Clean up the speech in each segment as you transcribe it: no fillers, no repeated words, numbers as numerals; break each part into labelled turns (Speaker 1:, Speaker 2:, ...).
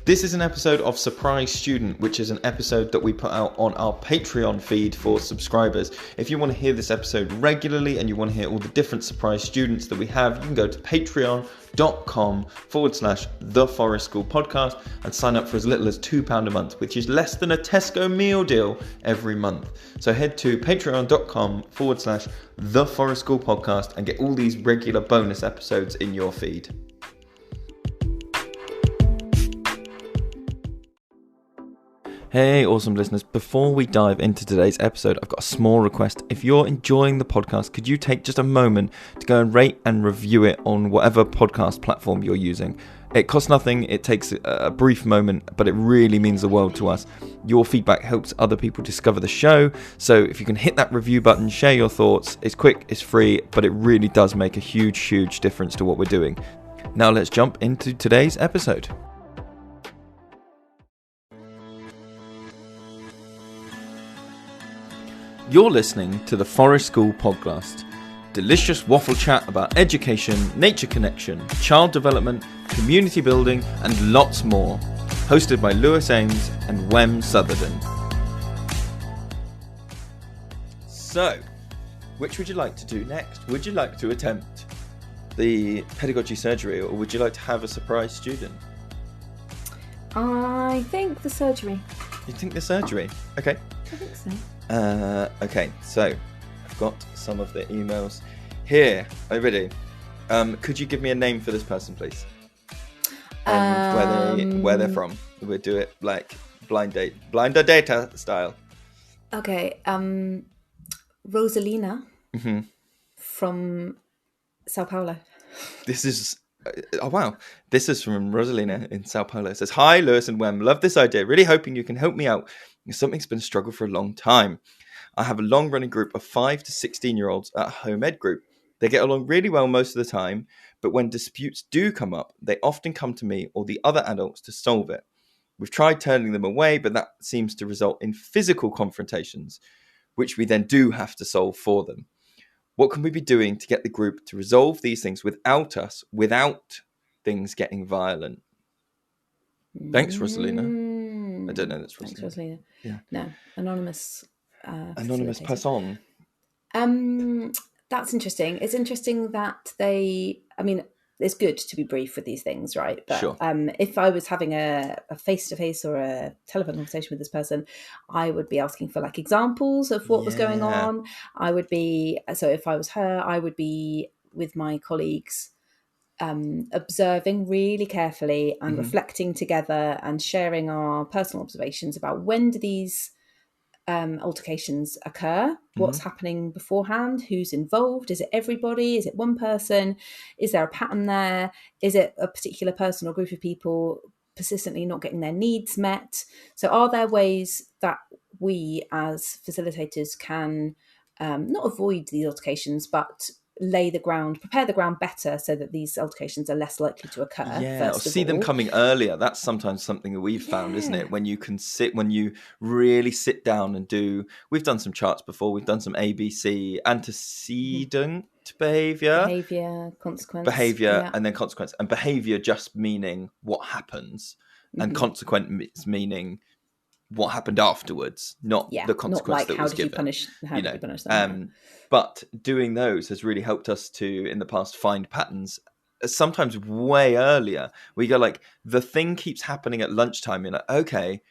Speaker 1: This is an episode of Surprise Student, which is an episode that we put out on our Patreon feed for subscribers. If you want to hear this episode regularly and you want to hear all the different Surprise Students that we have, you can go to patreon.com/The Forest School Podcast and sign up for as little as £2 a month, which is less than a Tesco meal deal every month. So head to patreon.com/The Forest School Podcast and get all these regular bonus episodes in your feed. Hey, awesome listeners. Before we dive into today's episode, I've got a small request. If you're enjoying the podcast, could you take just a moment to go and rate and review it on whatever podcast platform you're using? It costs nothing. It takes a brief moment, but it really means the world to us. Your feedback helps other people discover the show. So if you can hit that review button, share your thoughts. It's quick, it's free, but it really does make a huge, huge difference to what we're doing. Now let's jump into today's episode. You're listening to the Forest School Podcast. Delicious waffle chat about education, nature connection, child development, community building, and lots more. Hosted by Lewis Ames and Wem Sutherland. So, which would you like to do next? Would you like to attempt the pedagogy surgery, or would you like to have a surprise student?
Speaker 2: I think the surgery.
Speaker 1: You think the surgery? Okay.
Speaker 2: I think so.
Speaker 1: Okay, so I've got some of the emails here. Are you ready? Could you give me a name for this person, please? Where they're from? We'll do it like blinder data style.
Speaker 2: Okay, Rosalina from Sao Paulo.
Speaker 1: This is wow. This is from Rosalina in Sao Paulo. It says, "Hi, Lewis and Wem. Love this idea. Really hoping you can help me out. Something's been a struggle for a long time. I have a long-running group of 5 to 16-year-olds at a home ed group. They get along really well most of the time, but when disputes do come up, they often come to me or the other adults to solve it. We've tried turning them away, but that seems to result in physical confrontations, which we then do have to solve for them. What can we be doing to get the group to resolve these things without things getting violent?" Thanks, Rosalina. I don't know. That's Rosalina.
Speaker 2: Thanks, Rosalina.
Speaker 1: Yeah.
Speaker 2: No, anonymous.
Speaker 1: Anonymous, pass on.
Speaker 2: That's interesting. It's interesting that it's good to be brief with these things, right? But
Speaker 1: Sure.
Speaker 2: If I was having a face-to-face or a telephone conversation with this person, I would be asking for like examples of what was going on. If I was her, I would be with my colleagues, observing really carefully and reflecting together and sharing our personal observations about when do these altercations occur, what's happening beforehand, who's involved, is it everybody, is it one person, is there a pattern there, is it a particular person or group of people persistently not getting their needs met? So are there ways that we as facilitators can not avoid these altercations but prepare the ground better so that these altercations are less likely to occur?
Speaker 1: Yeah, or see them coming earlier. That's sometimes something that we've found, isn't it? When you really sit down and we've done some charts before, we've done some ABC, antecedent behaviour,
Speaker 2: consequence.
Speaker 1: And then consequence. And behaviour just meaning what happens, and consequence meaning what happened afterwards, not the consequence
Speaker 2: not like,
Speaker 1: that was given.
Speaker 2: How did you punish them?
Speaker 1: But doing those has really helped us to, in the past, find patterns, sometimes way earlier. We go like, the thing keeps happening at lunchtime. You're like, okay,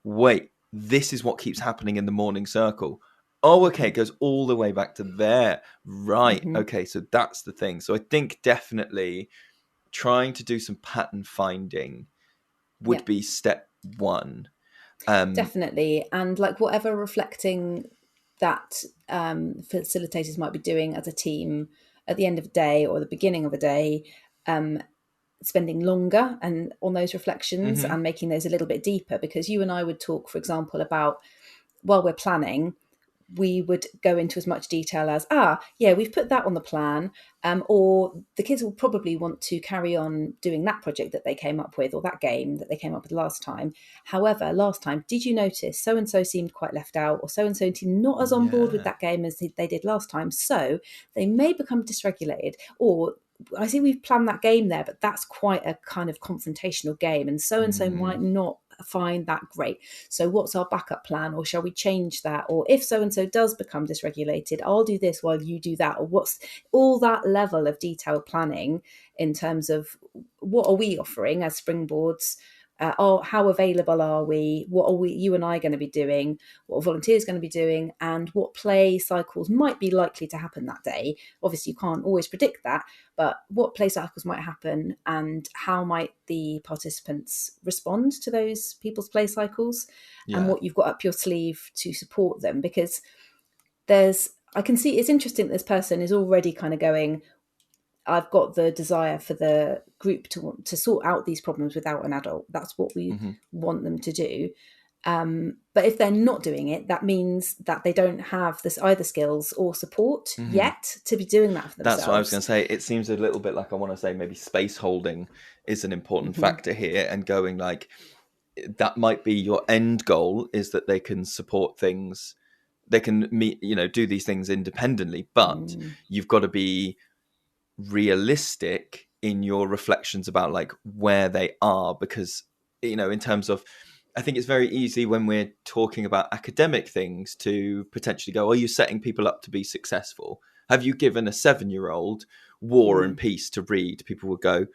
Speaker 1: wait, this is what keeps happening in the morning circle. Oh, okay, it goes all the way back to there. Right, okay, so that's the thing. So I think definitely trying to do some pattern finding would be step one.
Speaker 2: Definitely. And like whatever reflecting that facilitators might be doing as a team at the end of the day or the beginning of a day, spending longer and on those reflections and making those a little bit deeper, because you and I would talk, for example, about while we're planning, we would go into as much detail as, we've put that on the plan, or the kids will probably want to carry on doing that project that they came up with, or that game that they came up with last time. However, last time, did you notice so-and-so seemed quite left out, or so-and-so seemed not as on board with that game as they did last time, so they may become dysregulated, or I see we've planned that game there, but that's quite a kind of confrontational game, and so might not find that great. So what's our backup plan, or shall we change that? Or if so and so does become dysregulated, I'll do this while you do that. Or what's all that level of detailed planning in terms of what are we offering as springboards? How available are we? What are you and I, going to be doing? What are volunteers going to be doing? And what play cycles might be likely to happen that day? Obviously, you can't always predict that, but what play cycles might happen, and how might the participants respond to those people's play cycles, and what you've got up your sleeve to support them. Because I can see it's interesting that this person is already kind of going, I've got the desire for the group to want to sort out these problems without an adult. That's what we want them to do. But if they're not doing it, that means that they don't have this either skills or support yet to be doing that for themselves.
Speaker 1: That's what I was going to say. It seems a little bit like, I want to say maybe space holding is an important factor here, and going like, that might be your end goal, is that they can support things, they can meet, do these things independently, but you've got to be realistic in your reflections about like where they are, because in terms of, I think it's very easy when we're talking about academic things to potentially go, are you setting people up to be successful? Have you given a 7-year-old War and Peace to read? People would go,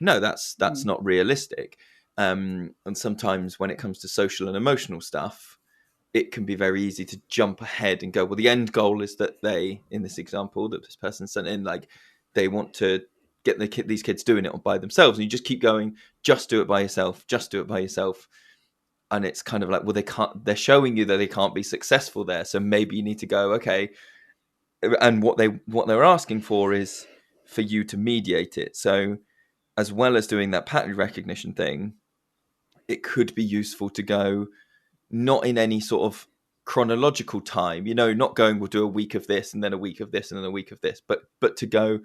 Speaker 1: no, that's not realistic. And sometimes when it comes to social and emotional stuff, it can be very easy to jump ahead and go, well, the end goal is that they, in this example that this person sent in, like, they want to get these kids doing it by themselves. And you just keep going, just do it by yourself, just do it by yourself. And it's kind of like, well, they're showing you that they can't be successful there. So maybe you need to go, okay. And what they're asking for is for you to mediate it. So as well as doing that pattern recognition thing, it could be useful to go, not in any sort of chronological time, not going, we'll do a week of this and then a week of this and then a week of this, but to go,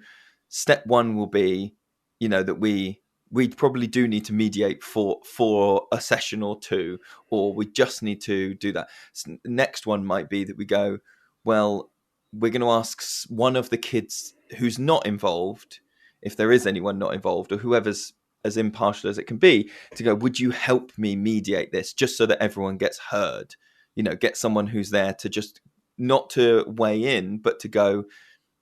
Speaker 1: step one will be, that we probably do need to mediate for a session or two, or we just need to do that. So next one might be that we go, well, we're going to ask one of the kids who's not involved, if there is anyone not involved, or whoever's as impartial as it can be, to go, would you help me mediate this, just so that everyone gets heard? Get someone who's there to just, not to weigh in, but to go,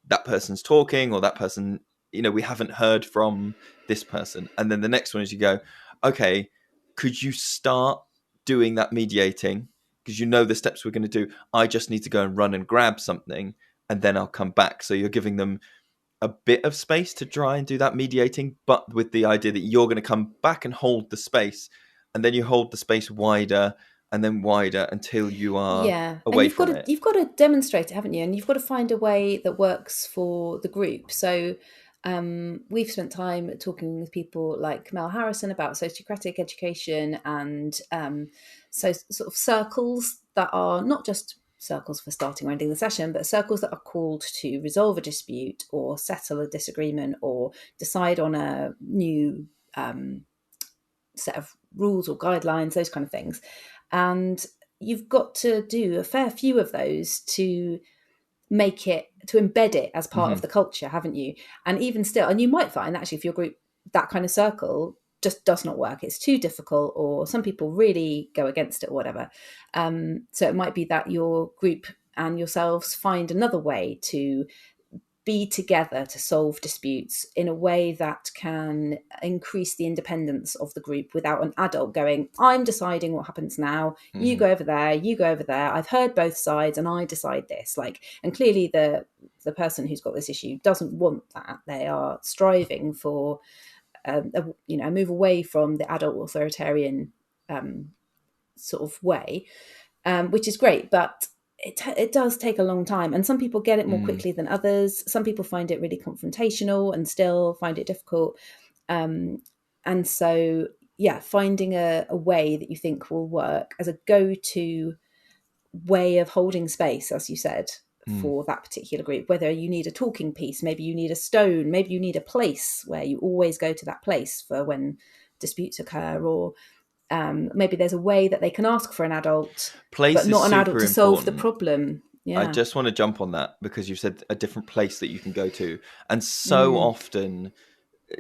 Speaker 1: that person's talking, or that person, we haven't heard from this person. And then the next one is you go, okay, could you start doing that mediating? Because the steps we're going to do. I just need to go and run and grab something, and then I'll come back. So you're giving them a bit of space to try and do that mediating, but with the idea that you're going to come back and hold the space, and then you hold the space wider and then wider until you are away
Speaker 2: and
Speaker 1: from it.
Speaker 2: You've got to demonstrate it, haven't you? And you've got to find a way that works for the group. So we've spent time talking with people like Mel Harrison about sociocratic education, and so sort of circles that are not just circles for starting or ending the session, but circles that are called to resolve a dispute or settle a disagreement or decide on a new set of rules or guidelines, those kind of things. And you've got to do a fair few of those to embed it as part of the culture, haven't you? And even still, and you might find actually if your group, that kind of circle just does not work, it's too difficult, or some people really go against it or whatever. So it might be that your group and yourselves find another way to be together to solve disputes in a way that can increase the independence of the group without an adult going, I'm deciding what happens now, you go over there, you go over there, I've heard both sides and I decide this. And clearly the person who's got this issue doesn't want that. They are striving for a move away from the adult authoritarian sort of way, which is great, but it does take a long time, and some people get it more quickly than others. Some people find it really confrontational and still find it difficult, and so finding a way that you think will work as a go-to way of holding space, as you said, for that particular group. Whether you need a talking piece, maybe you need a stone, maybe you need a place where you always go to that place for when disputes occur, or maybe there's a way that they can ask for an adult,
Speaker 1: place,
Speaker 2: but not an adult to solve the
Speaker 1: important.
Speaker 2: problem.
Speaker 1: I
Speaker 2: Yeah.
Speaker 1: just want to jump on that because you said a different place that you can go to. And so often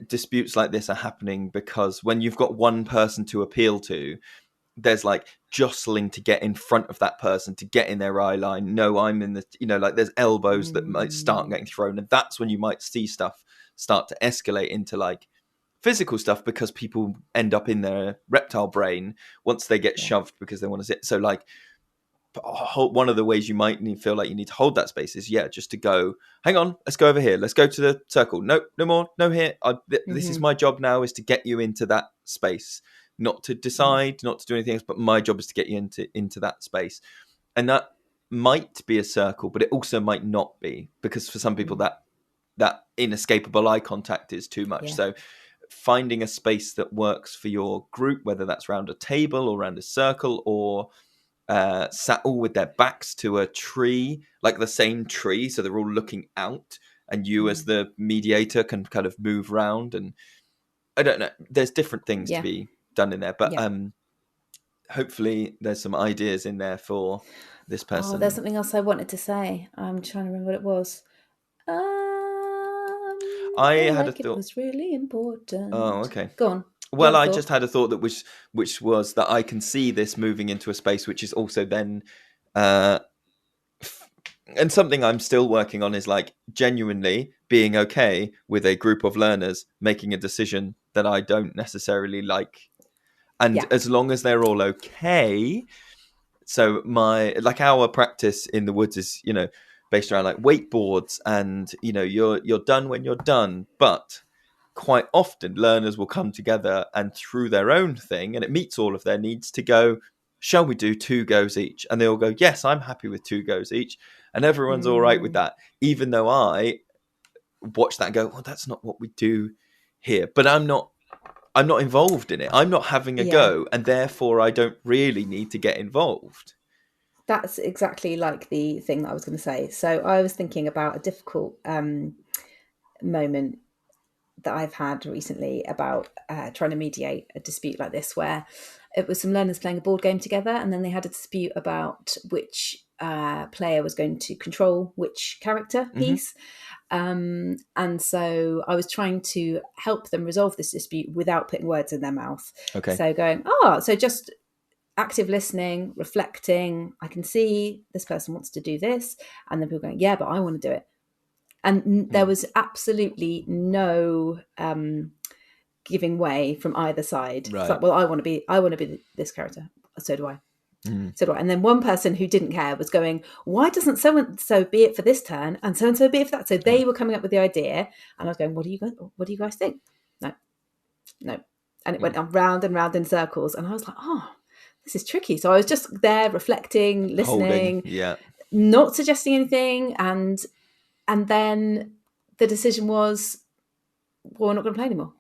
Speaker 1: disputes like this are happening because when you've got one person to appeal to, there's like jostling to get in front of that person, to get in their eye line. No, I'm in the, like there's elbows that might start getting thrown. And that's when you might see stuff start to escalate into like physical stuff because people end up in their reptile brain once they get shoved because they want to sit. So like, one of the ways you might feel like you need to hold that space is just to go, hang on, let's go over here, let's go to the circle, no more, no here, this is my job now, is to get you into that space, not to decide, not to do anything else, but my job is to get you into that space. And that might be a circle, but it also might not be, because for some people that inescapable eye contact is too much. So finding a space that works for your group, whether that's around a table or around a circle, or sat all with their backs to a tree, like the same tree, so they're all looking out, and you as the mediator can kind of move around. And I don't know, there's different things to be done in there, but hopefully there's some ideas in there for this person.
Speaker 2: Oh, there's something else I wanted to say. I'm trying to remember what it was.
Speaker 1: I had a thought.
Speaker 2: It was really important.
Speaker 1: Oh, okay.
Speaker 2: Go on.
Speaker 1: Well, I just had a thought that which was that I can see this moving into a space which is also then, and something I'm still working on is like genuinely being okay with a group of learners making a decision that I don't necessarily like, and as long as they're all okay. So our practice in the woods is based around like wakeboards, and you're done when you're done, but quite often learners will come together and through their own thing, and it meets all of their needs, to go, shall we do 2 goes each? And they all go, yes, I'm happy with 2 goes each. And everyone's all right with that, even though I watch that and go, well, that's not what we do here. But I'm not involved in it. I'm not having a go, and therefore I don't really need to get involved.
Speaker 2: That's exactly like the thing that I was going to say. So I was thinking about a difficult moment that I've had recently about trying to mediate a dispute like this, where it was some learners playing a board game together, and then they had a dispute about which player was going to control which character piece. And so I was trying to help them resolve this dispute without putting words in their mouth.
Speaker 1: Okay.
Speaker 2: So going, so just active listening, reflecting. I can see this person wants to do this, and then people going, yeah, but I want to do it. And there was absolutely no giving way from either side.
Speaker 1: Right.
Speaker 2: It's like, well, I want to be this character. So do I. So do I. And then one person who didn't care was going, why doesn't so and so be it for this turn, and so be it for that? So they were coming up with the idea, and I was going, what do you guys think? No. And it went on round and round in circles, and I was like, this is tricky. So I was just there reflecting, listening, not suggesting anything, and then the decision was, well, we're not going to play anymore.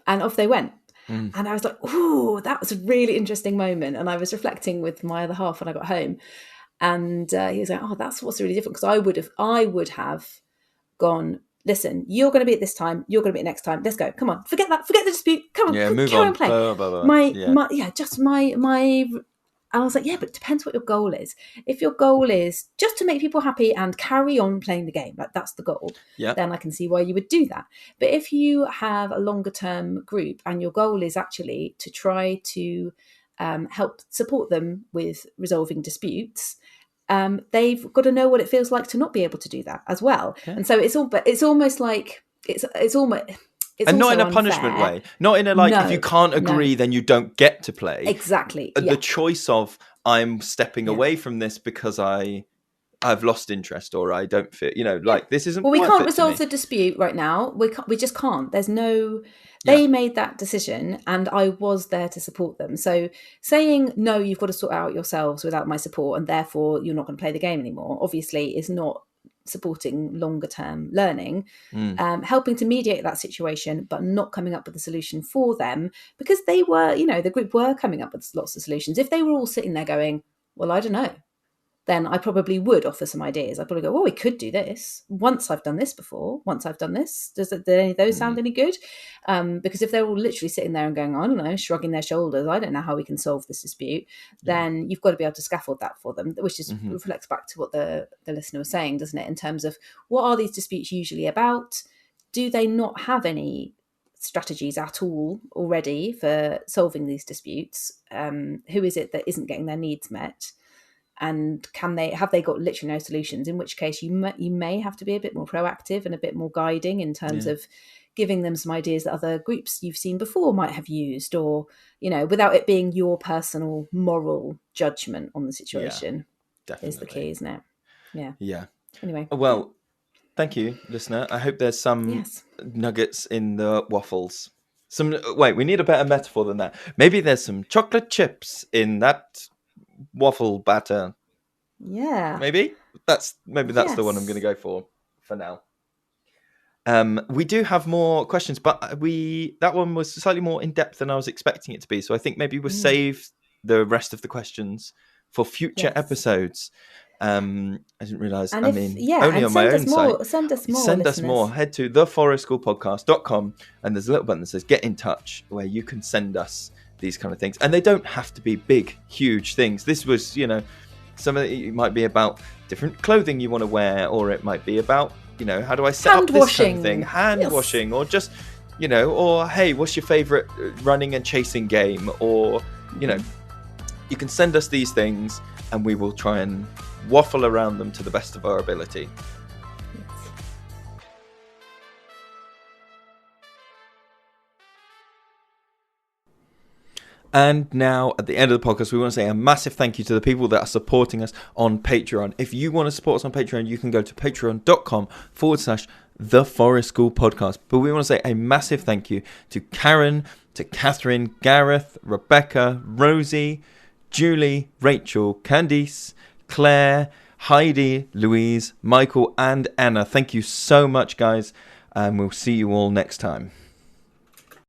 Speaker 2: And off they went. And I was like, ooh, that was a really interesting moment. And I was reflecting with my other half when I got home. And he was like, that's what's really different. Because I would have gone, listen, you're going to be at this time. You're going to be at next time. Let's go. Come on. Forget that. Forget the dispute. Come on.
Speaker 1: Move
Speaker 2: carry
Speaker 1: on.
Speaker 2: on play.
Speaker 1: Blah, blah, blah.
Speaker 2: Just my and I was like, yeah, but it depends what your goal is. If your goal is just to make people happy and carry on playing the game, like that's the goal, then I can see why you would do that. But if you have a longer term group and your goal is actually to try to help support them with resolving disputes, they've got to know what it feels like to not be able to do that as well. And so it's almost like it's almost. It's
Speaker 1: and not in a punishment way, not in a if you can't agree, then you don't get to play.
Speaker 2: Exactly.
Speaker 1: The choice of I'm stepping away from this because I've lost interest, or I don't fit. This isn't.
Speaker 2: Well, we can't resolve the dispute right now. We just can't. There's no. They made that decision, and I was there to support them. So saying no, you've got to sort out yourselves without my support, and therefore you're not going to play the game anymore, obviously is not supporting longer term learning. Helping to mediate that situation, but not coming up with a solution for them, because they were, the group were coming up with lots of solutions. If they were all sitting there going, well, I don't know, then I probably would offer some ideas. I'd probably go, well, we could do this. Once I've done this before, once I've done this, do any of those sound any good? Because if they're all literally sitting there and going, I don't know, shrugging their shoulders, I don't know how we can solve this dispute, then you've got to be able to scaffold that for them, which is reflects back to what the listener was saying, doesn't it? In terms of what are these disputes usually about? Do they not have any strategies at all already for solving these disputes? Who is it that isn't getting their needs met? And have they got literally no solutions? In which case you may have to be a bit more proactive and a bit more guiding in terms of giving them some ideas that other groups you've seen before might have used, or, you know, without it being your personal moral judgment on the situation.
Speaker 1: Definitely
Speaker 2: is the key, isn't it?
Speaker 1: Yeah.
Speaker 2: Anyway,
Speaker 1: well, thank you, listener. I hope there's some nuggets in the waffles. We need a better metaphor than that. Maybe there's some chocolate chips in that waffle batter. Maybe that's the one I'm going to go for now. We do have more questions, but that one was slightly more in depth than I was expecting it to be. So I think maybe we'll save the rest of the questions for future episodes. I didn't realize.
Speaker 2: And
Speaker 1: only on my own site.
Speaker 2: Send us more.
Speaker 1: Send us more. Head to theforestschoolpodcast.com, and there's a little button that says "Get in touch," where you can send us these kind of things, and they don't have to be big, huge things. This was, you know, some of it might be about different clothing you want to wear, or it might be about, you know, how do I set up this kind of thing, hand washing, or just, you know, or hey, what's your favorite running and chasing game, or, you know, you can send us these things, and we will try and waffle around them to the best of our ability. And now, at the end of the podcast, we want to say a massive thank you to the people that are supporting us on Patreon. If you want to support us on Patreon, you can go to patreon.com/The Forest School Podcast. But we want to say a massive thank you to Karen, to Catherine, Gareth, Rebecca, Rosie, Julie, Rachel, Candice, Claire, Heidi, Louise, Michael, and Anna. Thank you so much, guys. And we'll see you all next time.